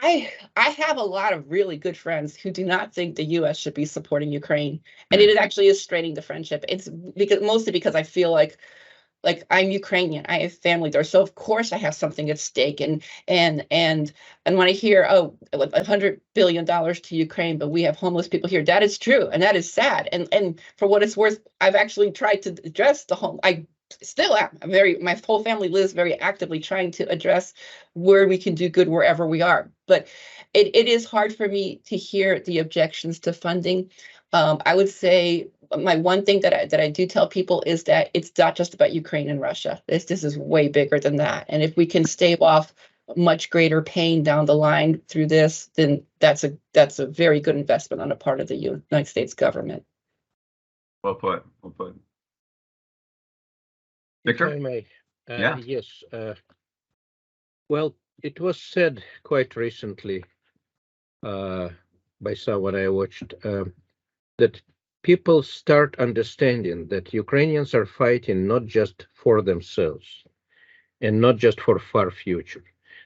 I have a lot of really good friends who do not think the U.S. should be supporting Ukraine, and it actually is straining the friendship. It's mostly because I feel like I'm Ukrainian. I have family there, so of course I have something at stake. And when I hear $100 billion to Ukraine, but we have homeless people here, that is true, and that is sad. And for what it's worth, I've actually tried to address the home. I still am. My whole family lives very actively trying to address where we can do good wherever we are. But it is hard for me to hear the objections to funding. I would say my one thing that I do tell people is that it's not just about Ukraine and Russia. This is way bigger than that. And if we can stave off much greater pain down the line through this, then that's a very good investment on the part of the United States government. Well put. Well put. Victor? If I may. Yeah. Yes. Well, it was said quite recently by someone I watched that people start understanding that Ukrainians are fighting not just for themselves and not just for far future.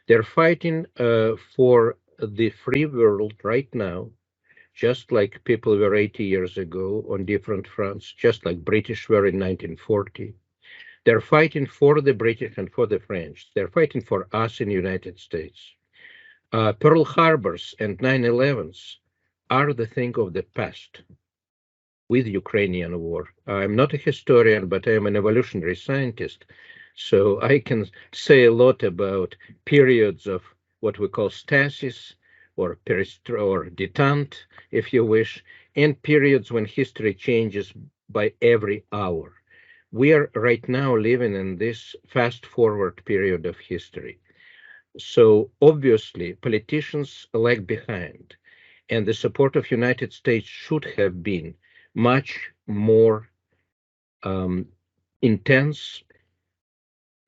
They're fighting for the free world right now, just like people were 80 years ago on different fronts, just like British were in 1940. They're fighting for the British and for the French. They're fighting for us in the United States. Pearl Harbors and 9/11s are the thing of the past with Ukrainian war. I'm not a historian, but I'm an evolutionary scientist. So I can say a lot about periods of what we call stasis or detente, if you wish, and periods when history changes by every hour. We are right now living in this fast forward period of history. So obviously politicians lag behind, and the support of United States should have been much more intense.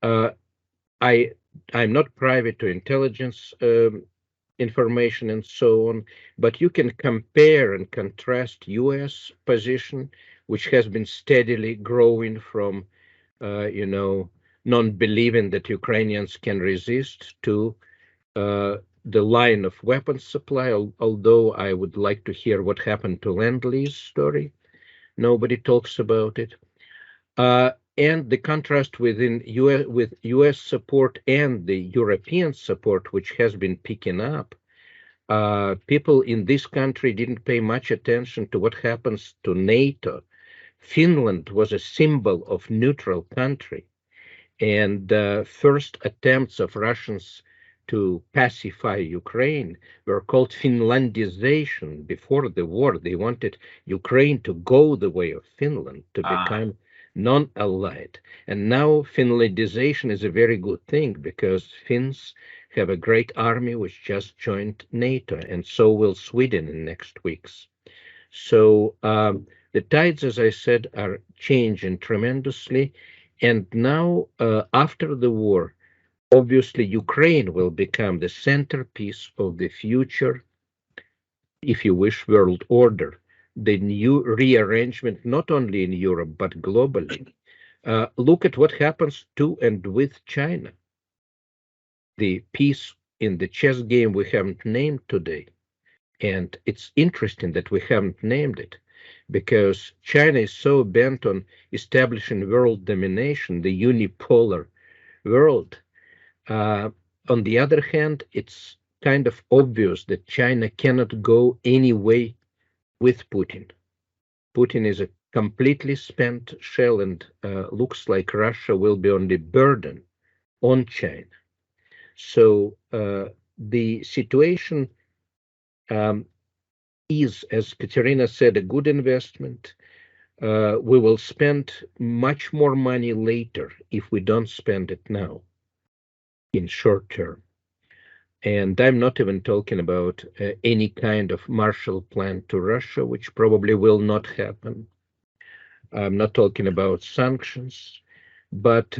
I'm not privy to intelligence information and so on, but you can compare and contrast U.S. position, which has been steadily growing from, non-believing that Ukrainians can resist to the line of weapons supply, although I would like to hear what happened to Lend-Lease story. Nobody talks about it. And the contrast with U.S. support and the European support, which has been picking up. People in this country didn't pay much attention to what happens to NATO. Finland was a symbol of neutral country, and first attempts of Russians to pacify Ukraine were called Finlandization. Before the war, they wanted Ukraine to go the way of Finland, to become non-allied. And now Finlandization is a very good thing because Finns have a great army which just joined NATO, and so will Sweden in next weeks. So the tides, as I said, are changing tremendously. And now, after the war, obviously Ukraine will become the centerpiece of the future, if you wish, world order, the new rearrangement, not only in Europe, but globally. Look at what happens to and with China. The piece in the chess game we haven't named today. And it's interesting that we haven't named it because China is so bent on establishing world domination, the unipolar world. On the other hand, it's kind of obvious that China cannot go any way with Putin. Putin is a completely spent shell, and looks like Russia will be on the burden on China. So the situation is, as Katerina said, a good investment. We will spend much more money later if we don't spend it now. in short term. And I'm not even talking about any kind of Marshall Plan to Russia, which probably will not happen. I'm not talking about sanctions, but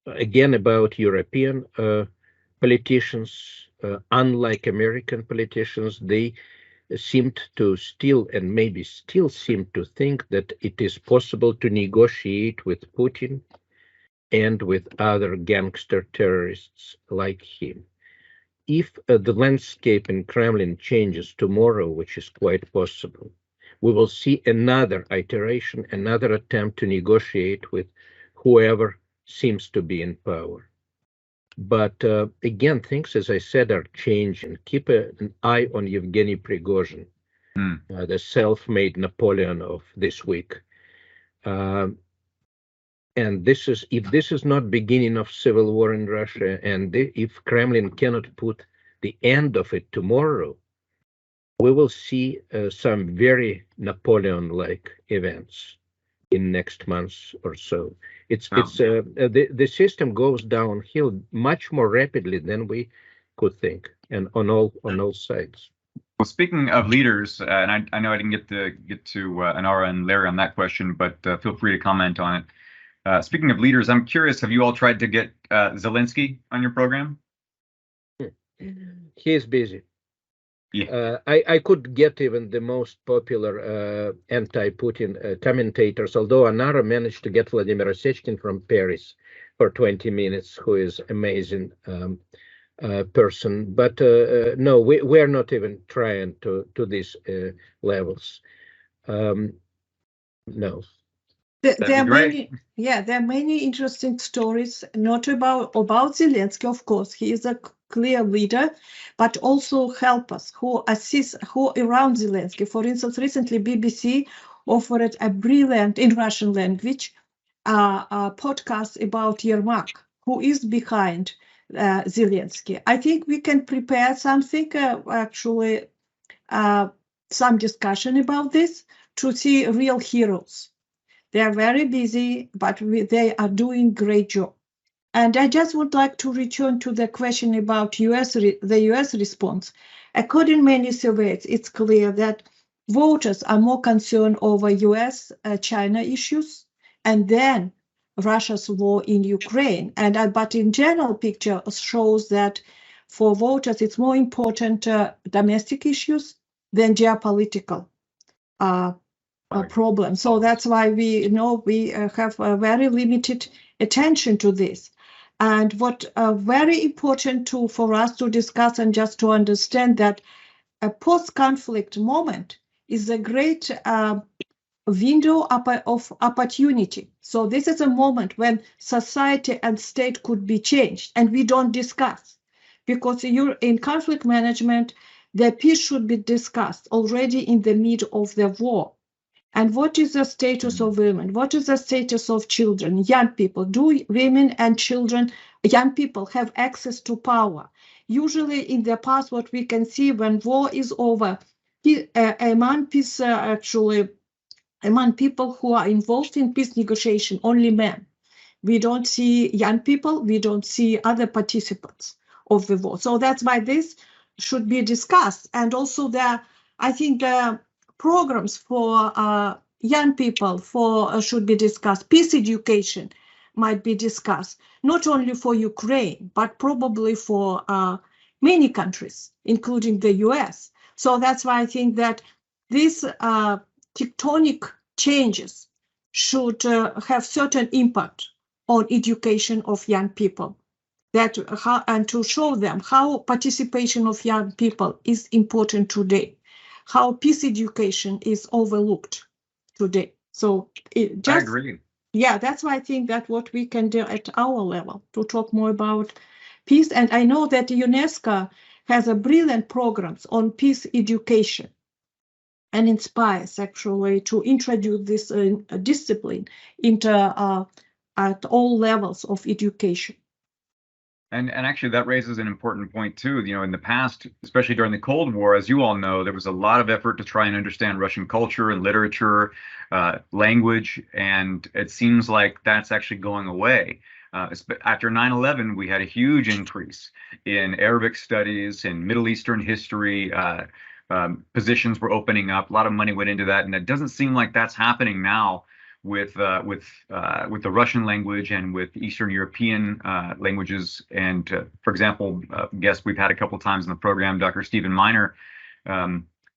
again, about European politicians, unlike American politicians, they seemed to still, and maybe still seem to think that it is possible to negotiate with Putin and with other gangster terrorists like him. If the landscape in Kremlin changes tomorrow, which is quite possible, we will see another iteration, another attempt to negotiate with whoever seems to be in power. But again, things, as I said, are changing. Keep an eye on Yevgeny Prigozhin, the self-made Napoleon of this week. And this is, if this is not beginning of civil war in Russia, and if Kremlin cannot put the end of it tomorrow, we will see some very Napoleon-like events in next months or so. The system goes downhill much more rapidly than we could think, and on all sides. Well, speaking of leaders, and I know I didn't get to Anara and Larry on that question, but feel free to comment on it. Speaking of leaders, I'm curious, have you all tried to get Zelensky on your program? He is busy. Yeah. I could get even the most popular anti-Putin commentators, although Anara managed to get Vladimir Osechkin from Paris for 20 minutes, who is amazing person. But no, we're not even trying to these levels. No. There are many interesting stories, not about Zelensky, of course. He is a clear leader, but also helpers who assist, who around Zelensky. For instance, recently BBC offered a brilliant, in Russian language, podcast about Yermak, who is behind Zelensky. I think we can prepare something, some discussion about this, to see real heroes. They are very busy, but they are doing great job. And I just would like to return to the question about the US response. According to many surveys, it's clear that voters are more concerned over US-China issues and then Russia's war in Ukraine. But in general picture shows that for voters, it's more important domestic issues than geopolitical problem. So that's why we have a very limited attention to this. And what very important for us to discuss and just to understand that a post-conflict moment is a great window of opportunity. So this is a moment when society and state could be changed, and we don't discuss, because you're in conflict management, the peace should be discussed already in the middle of the war. And what is the status of women? What is the status of children, young people? Do women and children, young people, have access to power? Usually in the past, what we can see when war is over, among people who are involved in peace negotiation, only men. We don't see young people, we don't see other participants of the war. So that's why this should be discussed. And also I think the programs for young people should be discussed. Peace education might be discussed, not only for Ukraine, but probably for many countries, including the US. So that's why I think that these tectonic changes should have certain impact on education of young people, and to show them how participation of young people is important today, how peace education is overlooked today. So I agree. Yeah, that's why I think that what we can do at our level to talk more about peace. And I know that UNESCO has a brilliant programs on peace education and inspires actually to introduce this discipline into at all levels of education. And actually, that raises an important point too. You know, in the past, especially during the Cold War, as you all know, there was a lot of effort to try and understand Russian culture and literature, language, and it seems like that's actually going away. After 9/11, we had a huge increase in Arabic studies and Middle Eastern history. Positions were opening up. A lot of money went into that, and it doesn't seem like that's happening now with the Russian language and with Eastern European languages. And for example, guest we've had a couple times in the program, Dr. Stephen Miner,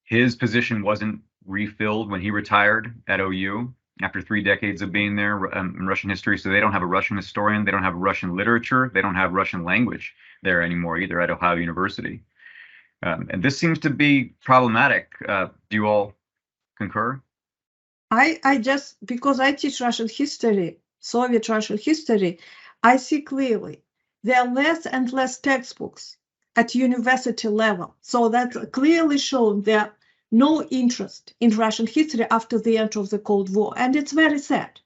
his position wasn't refilled when he retired at OU after 3 decades of being there in Russian history. So they don't have a Russian historian. They don't have Russian literature. They don't have Russian language there anymore either at Ohio University. And this seems to be problematic. Do you all concur? I just, because I teach Russian history, Soviet Russian history, I see clearly there are less and less textbooks at university level. So that's clearly shown there no interest in Russian history after the end of the Cold War. And it's very sad.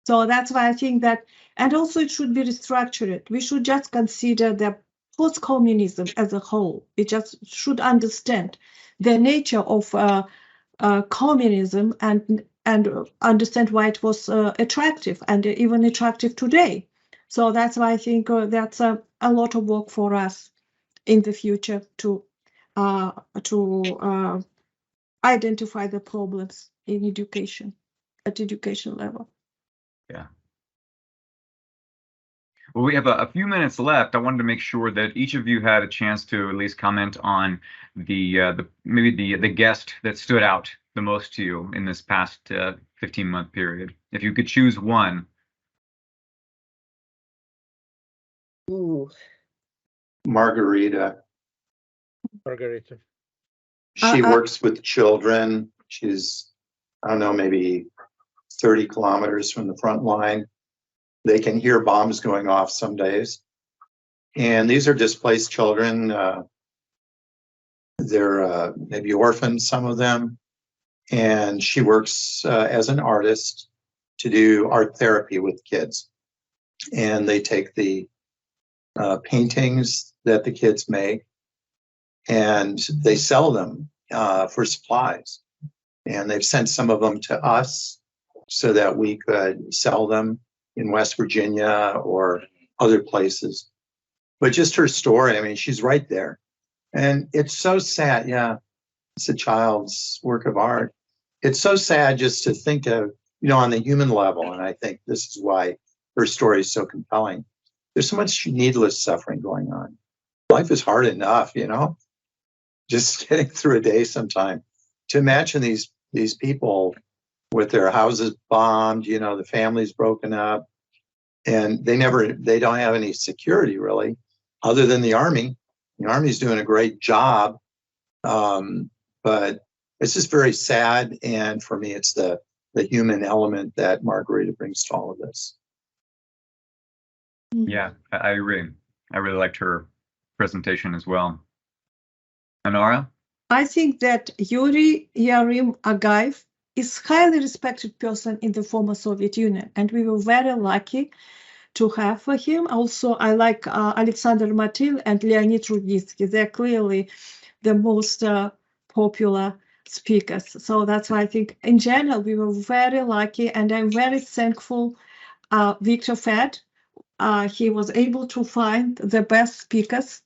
So that's why I think that, and also it should be restructured. We should just consider the post-communism as a whole. We just should understand the nature of communism and understand why it was attractive and even attractive today. So that's why I think that's a lot of work for us in the future to identify the problems in education at education level. Yeah. Well, we have a few minutes left. I wanted to make sure that each of you had a chance to at least comment on maybe the guest that stood out the most to you in this past 15-month period. If you could choose one. Ooh. Margarita. She works with children. She's, I don't know, maybe 30 kilometers from the front line. They can hear bombs going off some days. And these are displaced children. They're maybe orphans, some of them. And she works as an artist to do art therapy with kids. And they take the paintings that the kids make and they sell them for supplies. And they've sent some of them to us so that we could sell them in West Virginia or other places. But just her story, I mean, she's right there. And it's so sad. Yeah, it's a child's work of art. It's so sad just to think of, on the human level. And I think this is why her story is so compelling. There's so much needless suffering going on. Life is hard enough, just getting through a day sometime. To imagine these people with their houses bombed, the family's broken up, and they don't have any security really, other than the Army. The Army's doing a great job, but it's just very sad. And for me, it's the human element that Margarita brings to all of this. Yeah, I agree. I really liked her presentation as well. Anara? I think that Yuri Yarim Agaev is a highly respected person in the former Soviet Union, and we were very lucky to have him. Also, I like Alexander Matil and Leonid Rudnitsky. They're clearly the most popular speakers. So that's why I think in general we were very lucky, and I'm very thankful Victor Fed. He was able to find the best speakers,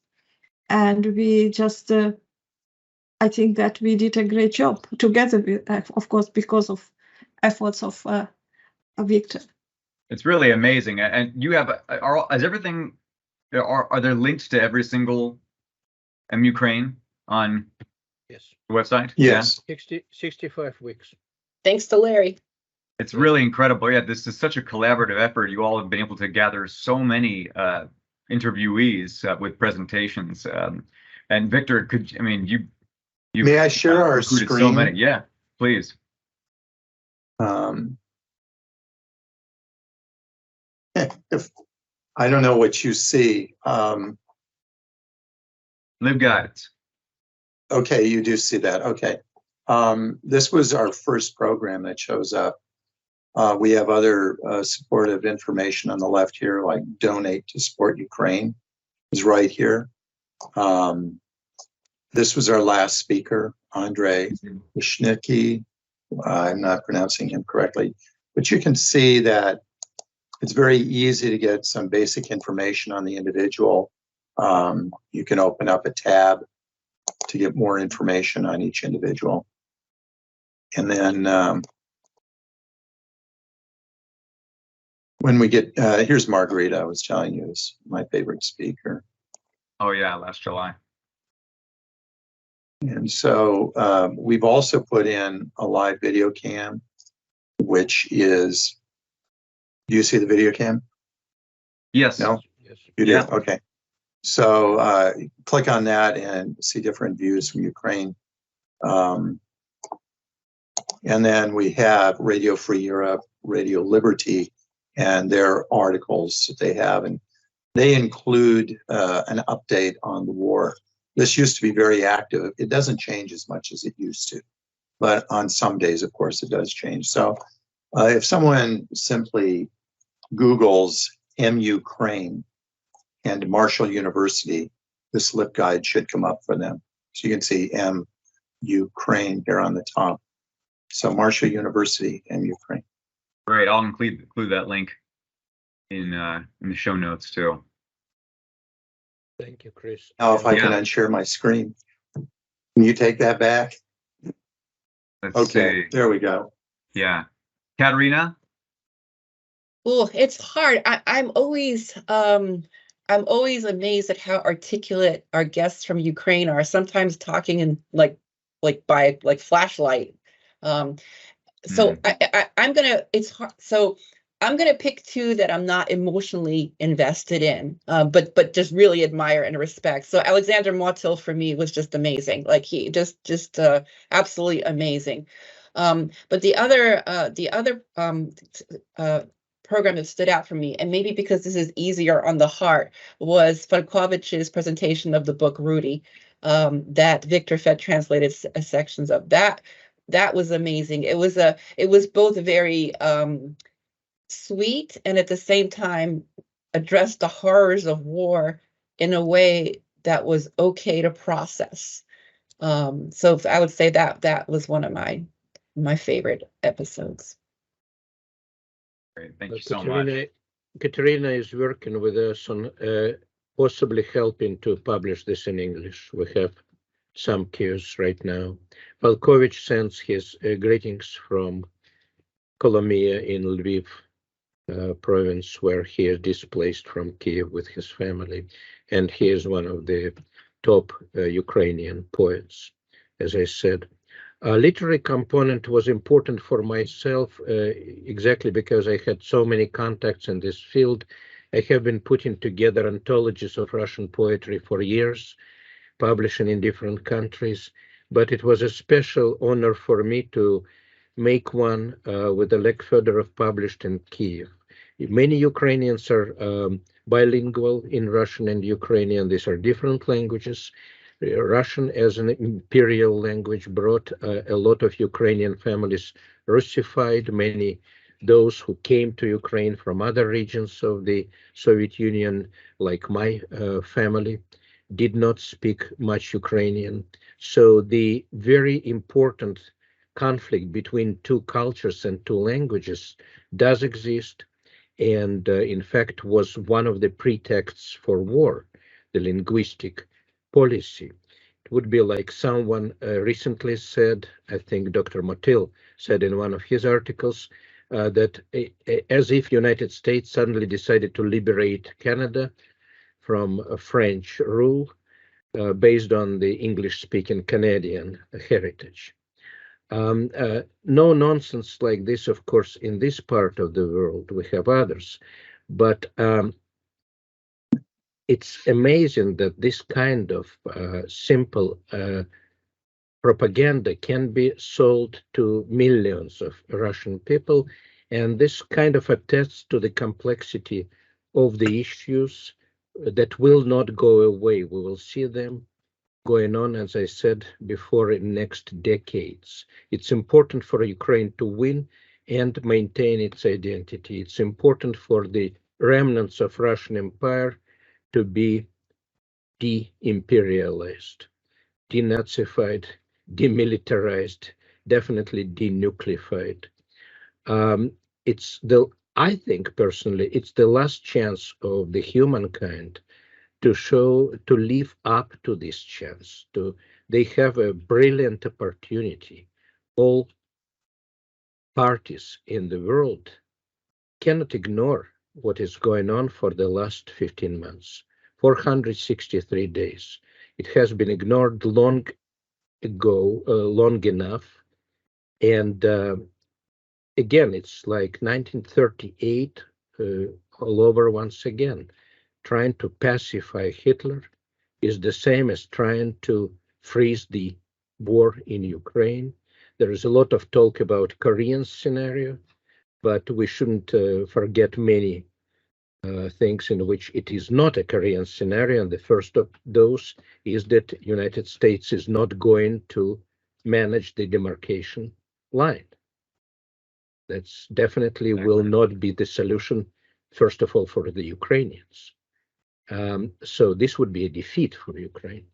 and we just I think that we did a great job together with, of course, because of efforts of Victor. It's really amazing. And you have, are there links to every single MUkraine on the website? Yes. Yeah? 65 weeks. Thanks to Larry. It's really incredible. Yeah, this is such a collaborative effort. You all have been able to gather so many interviewees with presentations. And Victor, you may I share our screen? So many. Yeah, please. If I don't know what you see. Live guides. Okay, you do see that. Okay. This was our first program that shows up. We have other supportive information on the left here, like donate to support Ukraine is right here. This was our last speaker, Andrei Vishnicki. I'm not pronouncing him correctly, but you can see that It's very easy to get some basic information on the individual. You can open up a tab to get more information on each individual. And then when we get, here's Margarita, I was telling you, is my favorite speaker. Oh yeah, last July. And so we've also put in a live video cam, which is, do you see the video cam? Yes. No? Yes. You do? Yeah. Okay. So click on that and see different views from Ukraine. And then we have Radio Free Europe, Radio Liberty, and their articles that they have. And they include an update on the war. This used to be very active. It doesn't change as much as it used to. But on some days, of course, it does change. So if someone simply Googles MUkraine and Marshall University, this LIP guide should come up for them. So you can see MUkraine here on the top. So Marshall University, MUkraine. Great. I'll include that link in the show notes too. Thank you, Chris. Now, if I can Yeah. unshare my screen, can you take that back? Let's Okay, see. there we go. Yeah. Katerina? Oh, it's hard. I'm always amazed at how articulate our guests from Ukraine are. Sometimes talking in like by flashlight. So I'm gonna. It's hard. So I'm gonna pick two that I'm not emotionally invested in, but just really admire and respect. So Alexander Motil for me was just amazing. Like he just absolutely amazing. But the other program that stood out for me, and maybe because this is easier on the heart, was Falkovich's presentation of the book Rudy, that Victor Fed translated sections of. That was amazing. It was both very sweet and at the same time addressed the horrors of war in a way that was okay to process. So I would say that was one of my favorite episodes. Great. Thank you so much. Katerina is working with us on possibly helping to publish this in English. We have some cues right now. Falkovich sends his greetings from Kolomia in Lviv province, where he is displaced from Kiev with his family, and he is one of the top Ukrainian poets, as I said. A literary component was important for myself exactly because I had so many contacts in this field. I have been putting together anthologies of Russian poetry for years, publishing in different countries, but it was a special honor for me to make one with Oleg Fedorov published in Kiev. Many Ukrainians are bilingual in Russian and Ukrainian. These are different languages. Russian as an imperial language brought a lot of Ukrainian families Russified. Many those who came to Ukraine from other regions of the Soviet Union, like my family, did not speak much Ukrainian. So the very important conflict between two cultures and two languages does exist, and in fact was one of the pretexts for war, the linguistic policy. It would be like someone recently said, I think Dr. Motil said in one of his articles, that as if United States suddenly decided to liberate Canada from French rule based on the English-speaking Canadian heritage. No nonsense like this, of course, in this part of the world. We have others, but it's amazing that this kind of simple propaganda can be sold to millions of Russian people, and this kind of attests to the complexity of the issues that will not go away. We will see them going on, as I said before, in next decades. It's important for Ukraine to win and maintain its identity. It's important for the remnants of Russian Empire to be de-imperialized, denazified, demilitarized, definitely denuclearized. It's the I think personally, it's the last chance of the humankind to live up to this chance. They have a brilliant opportunity. All parties in the world cannot ignore what is going on for the last 15 months, 463 days. It has been ignored long ago, long enough. And again, it's like 1938 all over once again. Trying to pacify Hitler is the same as trying to freeze the war in Ukraine. There is a lot of talk about Korean scenario, but we shouldn't forget many things in which it is not a Korean scenario. And the first of those is that United States is not going to manage the demarcation line. That's definitely will not be the solution, first of all, for the Ukrainians. So this would be a defeat for Ukraine.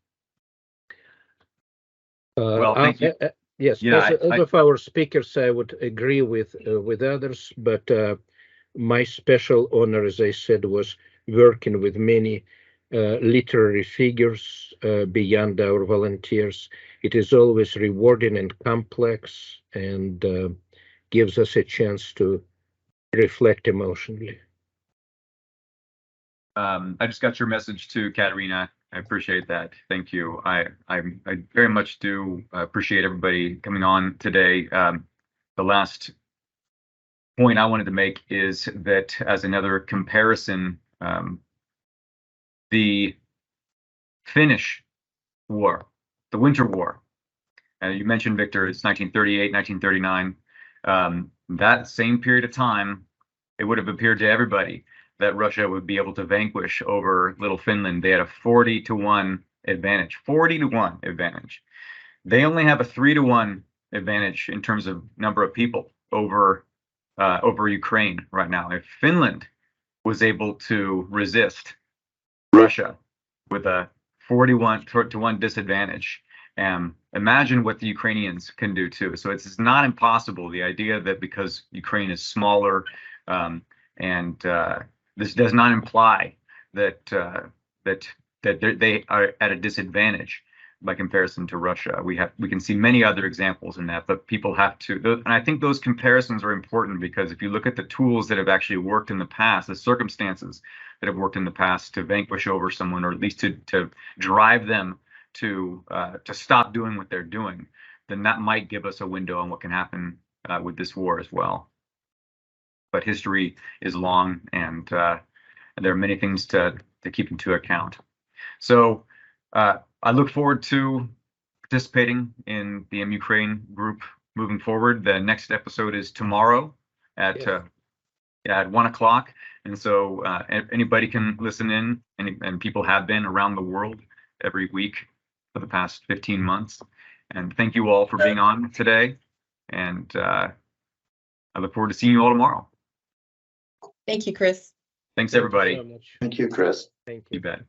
Well, thank you. Yes, Yeah, as of our speakers, I would agree with others, but my special honor, as I said, was working with many literary figures beyond our volunteers. It is always rewarding and complex, and gives us a chance to reflect emotionally. I just got your message too, Katerina. I appreciate that. Thank you. I very much do appreciate everybody coming on today. The last point I wanted to make is that as another comparison, the Finnish War, the Winter War, you mentioned, Victor, it's 1938, 1939. That same period of time, it would have appeared to everybody that Russia would be able to vanquish over little Finland. They had a 40-to-1 advantage, 40-to-1 advantage. They only have a 3-to-1 advantage in terms of number of people over Ukraine right now. If Finland was able to resist Russia with a 41-to-1 disadvantage, imagine what the Ukrainians can do too. So it's not impossible. The idea that because Ukraine is smaller, and this does not imply that they are at a disadvantage by comparison to Russia. We can see many other examples in that, but people have to, and I think those comparisons are important because if you look at the tools that have actually worked in the past, the circumstances that have worked in the past to vanquish over someone, or at least to drive them to stop doing what they're doing, then that might give us a window on what can happen with this war as well. But history is long, and there are many things to keep into account. So I look forward to participating in the MUkraine group moving forward. The next episode is tomorrow at 1 o'clock, and so anybody can listen in, and people have been around the world every week for the past 15 months. And thank you all for being on today, and I look forward to seeing you all tomorrow. Thank you, Chris. Thanks, everybody. Thank you so much. Thank you, Chris. Thank you. You bet.